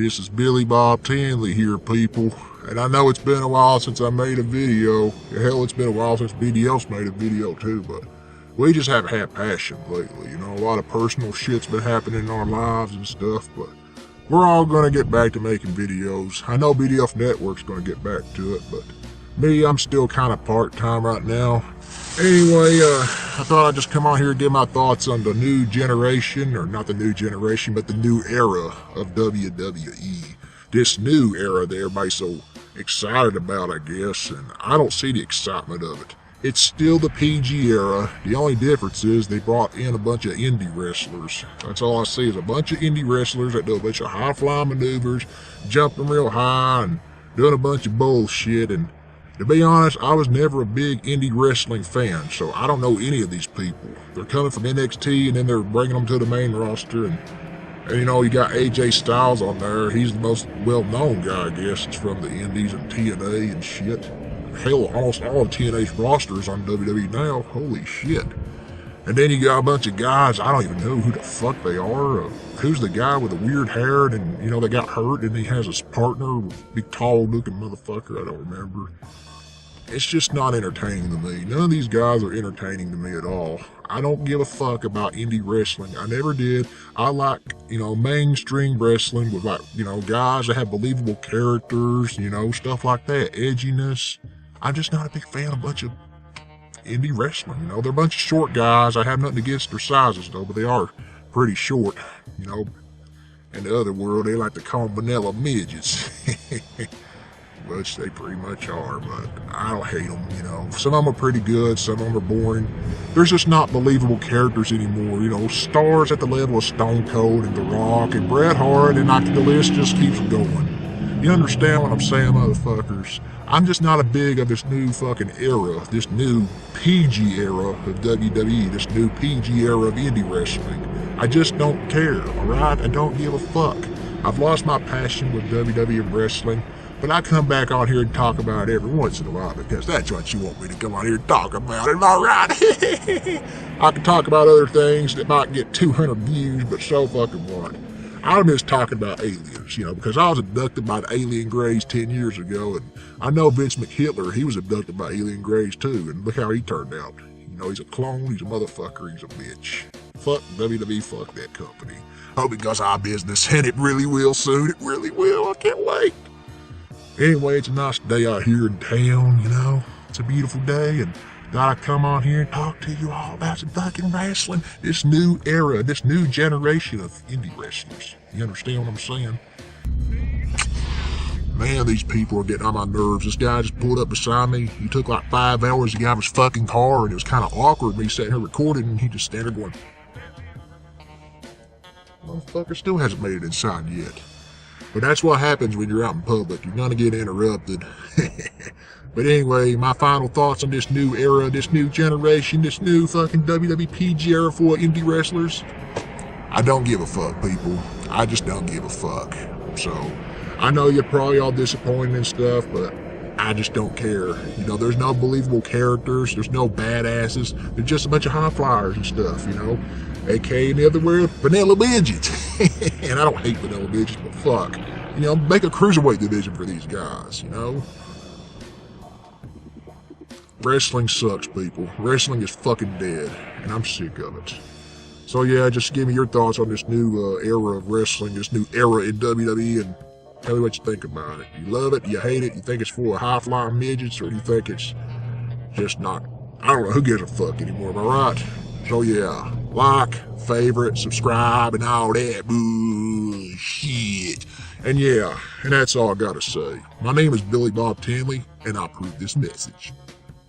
This is Billy Bob Tinley here, people. And I know it's been a while since I made a video. Hell, it's been a while since BDL's made a video too, but we just haven't had passion lately. You know, a lot of personal shit's been happening in our lives and stuff, but we're all gonna get back to making videos. I know BDF Network's gonna get back to it, but me, I'm still kind of part-time right now. Anyway, I thought I'd just come on here and give my thoughts on the new generation, or not the new generation, but the new era of WWE. This new era that everybody's so excited about, I guess, and I don't see the excitement of it. It's still the PG era. The only difference is they brought in a bunch of indie wrestlers. That's all I see is a bunch of indie wrestlers that do a bunch of high-flying maneuvers, jumping real high, and doing a bunch of bullshit. And to be honest, I was never a big indie wrestling fan, so I don't know any of these people. They're coming from NXT, and then they're bringing them to the main roster, and you know, you got AJ Styles on there. He's the most well-known guy, I guess. It's from the Indies and TNA and shit. Hell, almost all of TNA's rosters on WWE now. Holy shit. And then you got a bunch of guys, I don't even know who the fuck they are. Who's the guy with the weird hair and, you know, they got hurt and he has his partner, big tall-looking motherfucker, I don't remember. It's just not entertaining to me. None of these guys are entertaining to me at all. I don't give a fuck about indie wrestling. I never did. I like, you know, mainstream wrestling with, like, you know, guys that have believable characters, you know, stuff like that, edginess. I'm just not a big fan of a bunch of indie wrestling, you know. They're a bunch of short guys. I have nothing against their sizes, though, but they are pretty short, you know. In the other world, they like to call them vanilla midgets. Which they pretty much are, but I don't hate them, you know. Some of them are pretty good, some of them are boring. There's just not believable characters anymore, you know. Stars at the level of Stone Cold and The Rock and Bret Hart, and the list just keeps going. You understand what I'm saying, motherfuckers? I'm just not a big of this new fucking era, this new PG era of WWE, this new PG era of indie wrestling. I just don't care, alright? I don't give a fuck. I've lost my passion with WWE wrestling. But I come back on here and talk about it every once in a while because that's what you want me to come on here and talk about. Am I right? I can talk about other things that might get 200 views, but so fucking what? I miss talking about aliens, you know, because I was abducted by the alien greys 10 years ago, and I know Vince McHitler, he was abducted by alien greys too, and look how he turned out. You know, he's a clone, he's a motherfucker, he's a bitch. Fuck WWE, fuck that company. Hope it goes out of business, and it really will soon, it really will, I can't wait. Anyway, it's a nice day out here in town, you know. It's a beautiful day, and gotta come on here and talk to you all about some fucking wrestling. This new era, this new generation of indie wrestlers. You understand what I'm saying? Man, these people are getting on my nerves. This guy just pulled up beside me. He took like 5 hours to get out of his fucking car, and it was kind of awkward me sitting here recording, and he just standing there going, motherfucker still hasn't made it inside yet. But that's what happens when you're out in public. You're gonna get interrupted. But anyway, my final thoughts on this new era, this new generation, this new fucking WWPG era for indie wrestlers. I don't give a fuck, people. I just don't give a fuck. So, I know you're probably all disappointed and stuff, but I just don't care. You know, there's no believable characters, there's no badasses, there's just a bunch of high flyers and stuff, you know. AKA in the other word, vanilla midgets. And I don't hate vanilla midgets, but fuck. You know, make a cruiserweight division for these guys, you know? Wrestling sucks, people. Wrestling is fucking dead, and I'm sick of it. So yeah, just give me your thoughts on this new era of wrestling, this new era in WWE, and tell me what you think about it. You love it, you hate it, you think it's full of high-flying midgets, or you think it's just not, I don't know, who gives a fuck anymore, am I right? So yeah, like, favorite, subscribe, and all that bullshit. And yeah, and that's all I gotta say. My name is Billy Bob Tinley, and I approve this message.